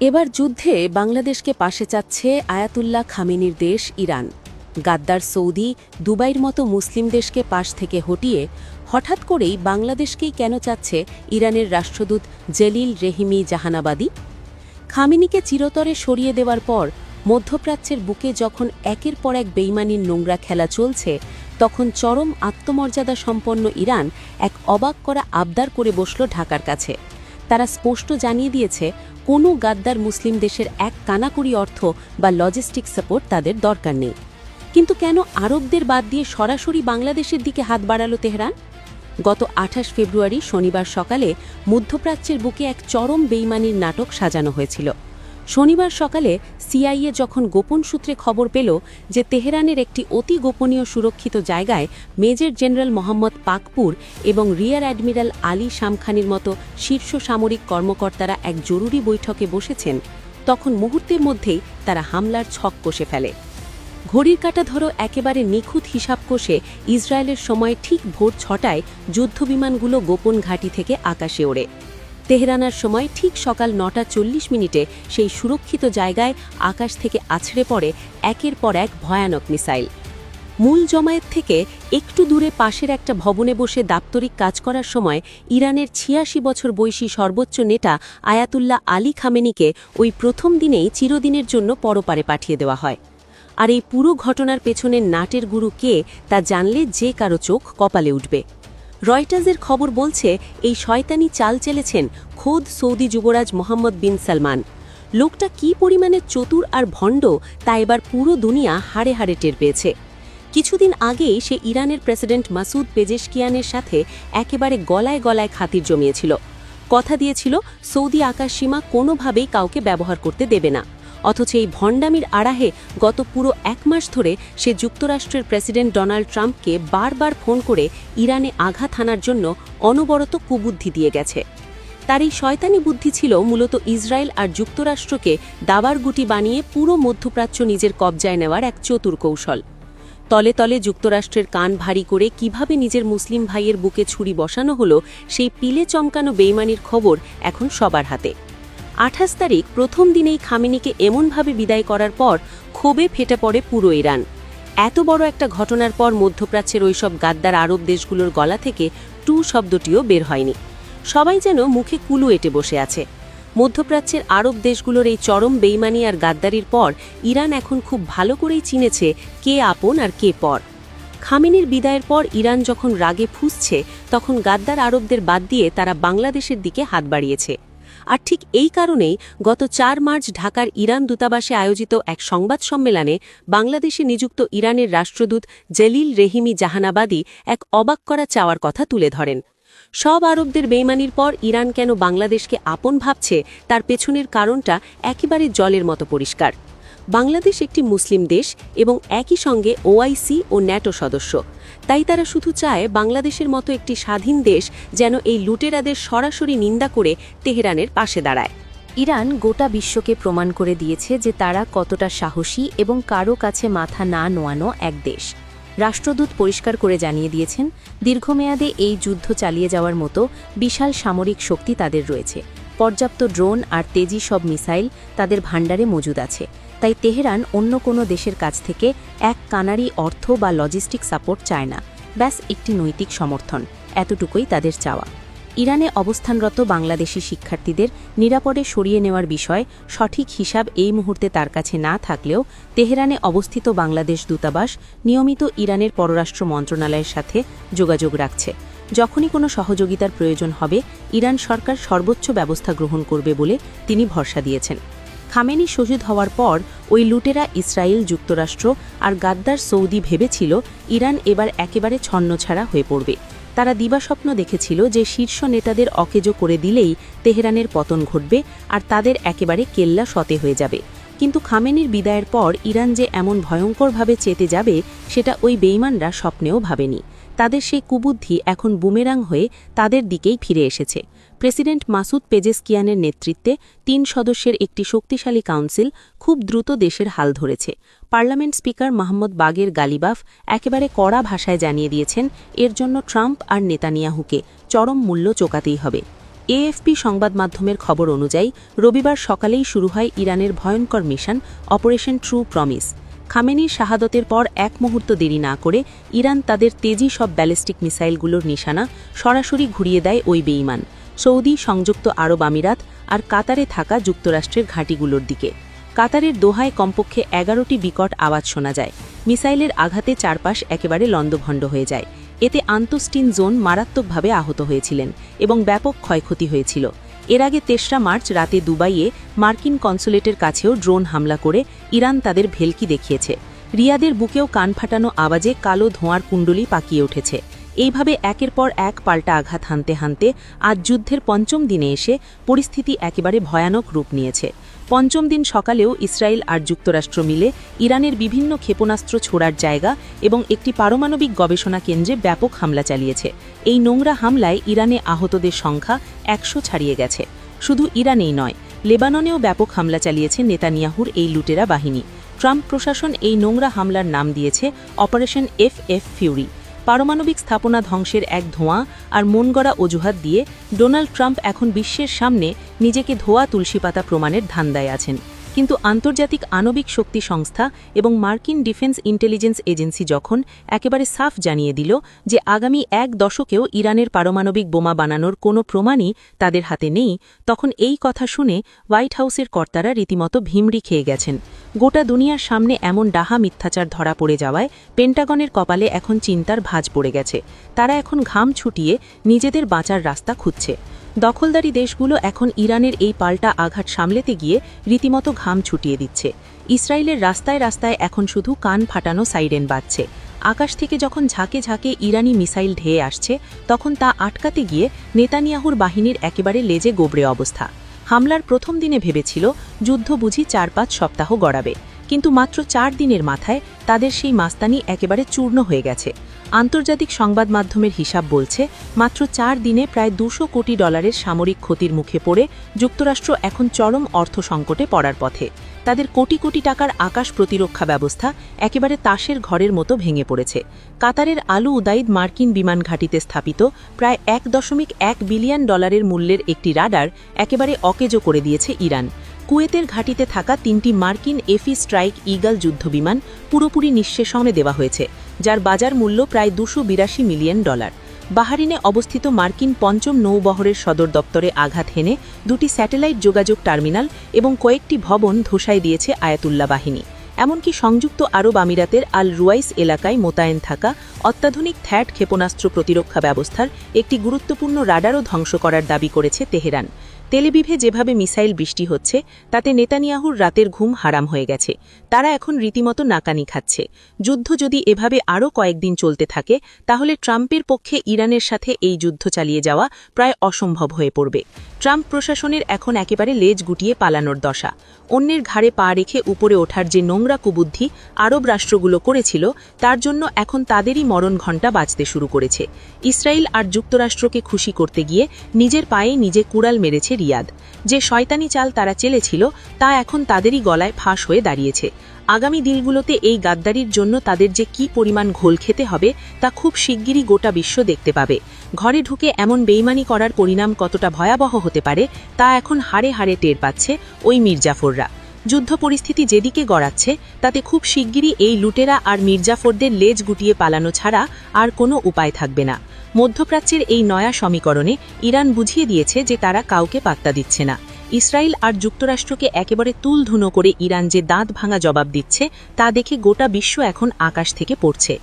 এবার যুদ্ধে বাংলাদেশকে পাশে চাচ্ছে আয়াতুল্লাহ খামেনির দেশ ইরান। গাদ্দার সৌদি, দুবাইয়ের মতো মুসলিম দেশকে পাশ থেকে হটিয়ে হঠাৎ করেই বাংলাদেশকেই কেন চাচ্ছে ইরানের রাষ্ট্রদূত জলিল রেহিমি জাহানাবাদী? খামেনিকে চিরতরে সরিয়ে দেওয়ার পর মধ্যপ্রাচ্যের বুকে যখন একের পর এক বেইমানির নোংরা খেলা চলছে, তখন চরম আত্মমর্যাদা সম্পন্ন ইরান এক অবাক করা আবদার করে বসল ঢাকার কাছে। তারা স্পষ্ট জানিয়ে দিয়েছে, কোনো গাদ্দার মুসলিম দেশের এক কানাকড়ি অর্থ বা লজিস্টিক সাপোর্ট তাদের দরকার নেই। কিন্তু কেন আরবদের বাদ দিয়ে সরাসরি বাংলাদেশের দিকে হাত বাড়ালো তেহরান? গত ২৮ ফেব্রুয়ারি শনিবার সকালে মধ্যপ্রাচ্যের বুকে এক চরম বেইমানির নাটক সাজানো হয়েছিল। শনিবার সকালে সিআইএ যখন গোপন সূত্রে খবর পেল যে তেহরানের একটি অতি গোপনীয় সুরক্ষিত জায়গায় মেজর জেনারেল মোহাম্মদ পাকপুর এবং রিয়ার অ্যাডমিরাল আলী শামখানির মতো শীর্ষ সামরিক কর্মকর্তারা এক জরুরি বৈঠকে বসেছেন, তখন মুহূর্তের মধ্যেই তারা হামলার ছক কষে ফেলে। ঘড়ির কাঁটা ধরো একেবারে নিখুঁত হিসাব কষে ইসরায়েলের সময় ঠিক ভোর ৬টায় যুদ্ধবিমানগুলো গোপন ঘাঁটি থেকে আকাশে ওড়ে। তেহরানার সময় ঠিক সকাল ৯:৪০ সেই সুরক্ষিত জায়গায় আকাশ থেকে আছড়ে পড়ে একের পর এক ভয়ানক মিসাইল। মূল জমায়েত থেকে একটু দূরে পাশের একটা ভবনে বসে দাপ্তরিক কাজ করার সময় ইরানের ৮৬ বছর বয়সী সর্বোচ্চ নেতা আয়াতুল্লাহ আলী খামেনিকে ওই প্রথম দিনেই চিরদিনের জন্য পরপারে পাঠিয়ে দেওয়া হয়। আর এই পুরো ঘটনার পেছনের নাটের গুরু কে তা জানলে যে কারো চোখ কপালে উঠবে। রয়টার্সের খবর বলছে, এই শয়তানি চাল চেলেছেন খোদ সৌদি যুবরাজ মোহাম্মদ বিন সালমান। লোকটা কী পরিমাণে চতুর আর ভণ্ড তা এবার পুরো দুনিয়া হাড়ে হাড়ে টের পেয়েছে। কিছুদিন আগেই সে ইরানের প্রেসিডেন্ট মাসুদ পেজেশকিয়ানের সাথে একেবারে গলায় গলায় খাতির জমিয়েছিল। কথা দিয়েছিল সৌদি আকাশসীমা কোনোভাবেই কাউকে ব্যবহার করতে দেবে না। অথচ এই ভণ্ডামির আড়াহে গত পুরো ১ মাস ধরে সে যুক্তরাষ্ট্রের প্রেসিডেন্ট ডোনাল্ড ট্রাম্পকে বারবার ফোন করে ইরানে আঘাত হানার জন্য অনবরত কুবুদ্ধি দিয়ে গেছে। তার এই শয়তানি বুদ্ধি ছিল মূলত ইসরায়েল আর যুক্তরাষ্ট্রকে দাবার গুটি বানিয়ে পুরো মধ্যপ্রাচ্য নিজের কবজায় নেওয়ার এক চতুর কৌশল। তলে তলে যুক্তরাষ্ট্রের কান ভারী করে কিভাবে নিজের মুসলিম ভাইয়ের বুকে ছুরি বসানো হলো, সেই পিলে চমকানো বেইমানির খবর এখন সবার হাতে। ২৮ তারিখ প্রথম দিনেই খামেনিকে এমনভাবে বিদায় করার পর ক্ষোভে ফেটে পড়ে পুরো ইরান। এত বড় একটা ঘটনার পর মধ্যপ্রাচ্যের ওইসব গাদ্দার আরব দেশগুলোর গলা থেকে টু শব্দটিও বের হয়নি। সবাই যেন মুখে কুলু এঁটে বসে আছে। মধ্যপ্রাচ্যের আরব দেশগুলোর এই চরম বেইমানি আর গাদ্দারির পর ইরান এখন খুব ভালো করেই চিনেছে কে আপন আর কে পর। খামেনির বিদায়ের পর ইরান যখন রাগে ফুঁসছে, তখন গাদ্দার আরবদের বাদ দিয়ে তারা বাংলাদেশের দিকে হাত বাড়িয়েছে। আর ঠিক এই কারণেই গত ৪ মার্চ ঢাকার ইরান দূতাবাসে আয়োজিত এক সংবাদ সম্মেলনে বাংলাদেশে নিযুক্ত ইরানের রাষ্ট্রদূত জলিল রেহিমি জাহানাবাদী এক অবাক করা চাওয়ার কথা তুলে ধরেন। সব আরবদের বেইমানির পর ইরান কেন বাংলাদেশকে আপন ভাবছে, তার পেছনের কারণটা একেবারে জলের মতো পরিষ্কার। বাংলাদেশ একটি মুসলিম দেশ এবং একই সঙ্গে ওআইসি ও ন্যাটো সদস্য। তাই তারা শুধু চায় বাংলাদেশের মতো একটি স্বাধীন দেশ যেন এই লুটেরাদের সরাসরি নিন্দা করে তেহরানের পাশে দাঁড়ায়। ইরান গোটা বিশ্বকে প্রমাণ করে দিয়েছে যে তারা কতটা সাহসী এবং কারো কাছে মাথা না নোয়ানো এক দেশ। রাষ্ট্রদূত পরিষ্কার করে জানিয়ে দিয়েছেন, দীর্ঘমেয়াদে এই যুদ্ধ চালিয়ে যাওয়ার মতো বিশাল সামরিক শক্তি তাদের রয়েছে। পর্যাপ্ত ড্রোন আর তেজি সব মিসাইল তাদের ভাণ্ডারে মজুদ আছে। তাই তেহরান অন্য কোনো দেশের কাছ থেকে এক কানারি অর্থ বা লজিস্টিক সাপোর্ট চায় না, ব্যাস একটি নৈতিক সমর্থন, এতটুকুই তাদের চাওয়া। ইরানে অবস্থানরত বাংলাদেশি শিক্ষার্থীদের নিরাপদে সরিয়ে নেওয়ার বিষয় সঠিক হিসাব এই মুহূর্তে তার কাছে না থাকলেও তেহরানে অবস্থিত বাংলাদেশ দূতাবাস নিয়মিত ইরানের পররাষ্ট্র মন্ত্রণালয়ের সাথে যোগাযোগ রাখছে। যখনই কোনো সহযোগিতার প্রয়োজন হবে, ইরান সরকার সর্বোচ্চ ব্যবস্থা গ্রহণ করবে বলে তিনি ভরসা দিয়েছেন। খামেনি শহীদ হওয়ার পর ওই লুটেরা ইসরায়েল, যুক্তরাষ্ট্র আর গাদ্দার সৌদি ভেবেছিল ইরান এবার একেবারে ছন্নছাড়া হয়ে পড়বে। তারা দিবাস্বপ্ন দেখেছিল যে শীর্ষ নেতাদের অকেজো করে দিলেই তেহরানের পতন ঘটবে আর তাদের একেবারে কেল্লা সতে হয়ে যাবে। কিন্তু খামেনির বিদায়ের পর ইরান যে এমন ভয়ঙ্করভাবে চেতে যাবে, সেটা ওই বেইমানরা স্বপ্নেও ভাবেনি। তাদের সেই কুবুদ্ধি এখন বুমেরাং হয়ে তাদের দিকেই ফিরে এসেছে। প্রেসিডেন্ট মাসুদ পেজেশকিয়ানের নেতৃত্বে ৩ সদস্যের একটি শক্তিশালী কাউন্সিল খুব দ্রুত দেশের হাল ধরেছে। পার্লামেন্ট স্পিকার মোহাম্মদ বাগের গালিবাফ একেবারে কড়া ভাষায় জানিয়ে দিয়েছেন, এর জন্য ট্রাম্প আর নেতানিয়াহুকে চরম মূল্য চোকাতেই হবে। এএফপি সংবাদ মাধ্যমের খবর অনুযায়ী রবিবার সকালেই শুরু হয় ইরানের ভয়ঙ্কর মিশন অপারেশন ট্রু প্রমিস। খামেনির শাহাদতের পর এক মুহূর্ত দেরি না করে ইরান তাদের তেজি সব ব্যালিস্টিক মিসাইলগুলোর নিশানা সরাসরি ঘুরিয়ে দেয় ওই বেইমান সৌদি, সংযুক্ত আরব আমিরাত আর কাতারে থাকা যুক্তরাষ্ট্রের ঘাঁটিগুলোর দিকে। কাতারের দোহায় কমপক্ষে 11টি বিকট আওয়াজ শোনা যায়। মিসাইলের আঘাতে চারপাশ একেবারে লণ্ডভণ্ড হয়ে যায়। এতে আন্তঃস্টিন জোন মারাত্মকভাবে আহত হয়েছিলেন এবং ব্যাপক ক্ষয়ক্ষতি হয়েছিল। এর আগে ৩রা মার্চ রাতে দুবাইয়ে মার্কিন কনসুলেটের কাছেও ড্রোন হামলা করে ইরান তাদের ভেলকি দেখিয়েছে। রিয়াদের বুকেও কান ফাটানো আওয়াজে কালো ধোঁয়ার কুণ্ডলী পাকিয়ে উঠেছে। এইভাবে একের পর এক পাল্টা আঘাত হানতে হানতে আজ যুদ্ধের পঞ্চম দিনে এসে পরিস্থিতি একেবারে ভয়ানক রূপ নিয়েছে। পঞ্চম দিন সকালেও ইসরায়েল আর যুক্তরাষ্ট্র মিলে ইরানের বিভিন্ন ক্ষেপণাস্ত্র ছোড়ার জায়গা এবং একটি পারমাণবিক গবেষণা কেন্দ্রে ব্যাপক হামলা চালিয়েছে। এই নোংরা হামলায় ইরানে আহতদের সংখ্যা ১০০ ছাড়িয়ে গেছে। শুধু ইরানেই নয়, লেবাননেও ব্যাপক হামলা চালিয়েছে নেতানিয়াহুর এই লুটেরা বাহিনী। ট্রাম্প প্রশাসন এই নোংরা হামলার নাম দিয়েছে অপারেশন এফ ফিউরি। পারমাণবিক স্থাপনা ধ্বংসের এক ধোঁয়া আর মনগড়া অজুহাত দিয়ে ডোনাল্ড ট্রাম্প এখন বিশ্বের সামনে নিজেকে ধোয়া তুলসীপাতা প্রমাণের ধান্দায় আছেন। কিন্তু আন্তর্জাতিক আণবিক শক্তি সংস্থা এবং মার্কিন ডিফেন্স ইন্টেলিজেন্স এজেন্সি যখন একেবারে সাফ জানিয়ে দিল যে আগামী ১ দশকেও ইরানের পারমাণবিক বোমা বানানোর কোনো প্রমাণই তাদের হাতে নেই, তখন এই কথা শুনে হোয়াইট হাউসের কর্তারা রীতিমতো ভিমড়ি খেয়ে গেছেন। গোটা দুনিয়ার সামনে এমন ডাহা মিথ্যাচার ধরা পড়ে যাওয়ায় পেন্টাগনের কপালে এখন চিন্তার ভাঁজ পড়ে গেছে। তারা এখন ঘাম ছুটিয়ে নিজেদের বাঁচার রাস্তা খুঁজছে। দখলদারি দেশগুলো এখন ইরানের এই পাল্টা আঘাত সামলেতে গিয়ে রীতিমতো ঘাম ছুটিয়ে দিচ্ছে। ইসরায়েলের রাস্তায় রাস্তায় এখন শুধু কান ফাটানো সাইরেন বাজছে। আকাশ থেকে যখন ঝাঁকে ঝাঁকে ইরানি মিসাইল ঢেয়ে আসছে, তখন তা আটকাতে গিয়ে নেতানিয়াহুর বাহিনীর একেবারে লেজে গোবরে অবস্থা। হামলার প্রথম দিনে ভেবেছিল যুদ্ধ বুঝি ৪-৫ সপ্তাহ গড়াবে, কিন্তু মাত্র ৪ দিনের মাথায় তাদের সেই মাস্তানি একেবারে চূর্ণ হয়ে গেছে। আন্তর্জাতিক সংবাদ মাধ্যমের হিসাব বলছে মাত্র ৪ দিনে প্রায় $২০০ কোটি সামরিক ক্ষতির মুখে পড়ে যুক্তরাষ্ট্র এখন চরম অর্থ সংকটে পড়ার পথে। তাদের কোটি কোটি টাকার আকাশ প্রতিরক্ষা ব্যবস্থা একেবারে তাসের ঘরের মতো ভেঙে পড়েছে। কাতারের আলু উদাইদ মার্কিন বিমান ঘাঁটিতে স্থাপিত প্রায় $১.১ বিলিয়ন মূল্যের একটি রাডার একেবারে অকেজো করে দিয়েছে ইরান। কুয়েতের ঘাঁটিতে থাকা ৩টি মার্কিন এফি স্ট্রাইক ইগল যুদ্ধবিমান পুরোপুরি নিঃশেষণে দেওয়া হয়েছে, যার বাজার মূল্য প্রায় $২৮২ মিলিয়ন। বাহারিনে অবস্থিত মার্কিন পঞ্চম নৌবহরের সদর দপ্তরে আঘাত হেনে ২টি স্যাটেলাইট যোগাযোগ টার্মিনাল এবং কয়েকটি ভবন ধসাই দিয়েছে আয়াতুল্লাহ বাহিনী। এমনকি সংযুক্ত আরব আমিরাতের আল রুয়াইস এলাকায় মোতায়েন থাকা অত্যাধুনিক থ্যাড ক্ষেপণাস্ত্র প্রতিরক্ষা ব্যবস্থার একটি গুরুত্বপূর্ণ রাডারও ধ্বংস করার দাবি করেছে তেহরান। তেলবিভে যেভাবে মিসাইল বৃষ্টি হচ্ছে তাতে নেতানিয়াহুর রাতের ঘুম হারাম হয়ে গেছে। তারা এখন রীতিমতো নাকানি খাচ্ছে। যুদ্ধ যদি এভাবে আরও কয়েকদিন চলতে থাকে, তাহলে ট্রাম্পের পক্ষে ইরানের সাথে এই যুদ্ধ চালিয়ে যাওয়া প্রায় অসম্ভব হয়ে পড়বে। ট্রাম্প প্রশাসনের এখন একেবারে লেজ গুটিয়ে পালানোর দশা। অন্যের ঘাড়ে পা রেখে উপরে ওঠার যে নোংরা কুবুদ্ধি আরব রাষ্ট্রগুলো করেছিল, তার জন্য এখন তাদেরই মরণ ঘণ্টা বাজতে শুরু করেছে। ইসরায়েল আর যুক্তরাষ্ট্রকে খুশি করতে গিয়ে নিজের পায়ে নিজে কুড়াল মেরেছে রিয়াদ। যে শয়তানি চাল তারা চেলেছিল, তা এখন তাদেরই গলায় ফাঁস হয়ে দাঁড়িয়েছে। আগামী দিনগুলোতে এই গাদ্দারির জন্য তাদের যে কি পরিমাণ ঘোল খেতে হবে তা খুব শিগগিরই গোটা বিশ্ব দেখতে পাবে। ঘরে ঢুকে এমন বেইমানি করার পরিণাম কতটা ভয়াবহ হতে পারে তা এখন হাড়ে হাড়ে টের পাচ্ছে ওই মির্জাফররা। যুদ্ধ পরিস্থিতি যেদিকে গড়াচ্ছে, তাতে খুব শিগগিরই এই লুটেরা আর মির্জাফরদের লেজ গুটিয়ে পালানো ছাড়া আর কোনো উপায় থাকবে না। মধ্যপ্রাচ্যের এই নয়া সমীকরণে ইরান বুঝিয়ে দিয়েছে যে তারা কাউকে পাত্তা দিচ্ছে না। ইসরায়েল আর যুক্তরাষ্ট্রকে একেবারে তুলধুনো করে ইরান যে দাঁত ভাঙা জবাব দিচ্ছে, তা দেখে গোটা বিশ্ব এখন আকাশ থেকে পড়ছে।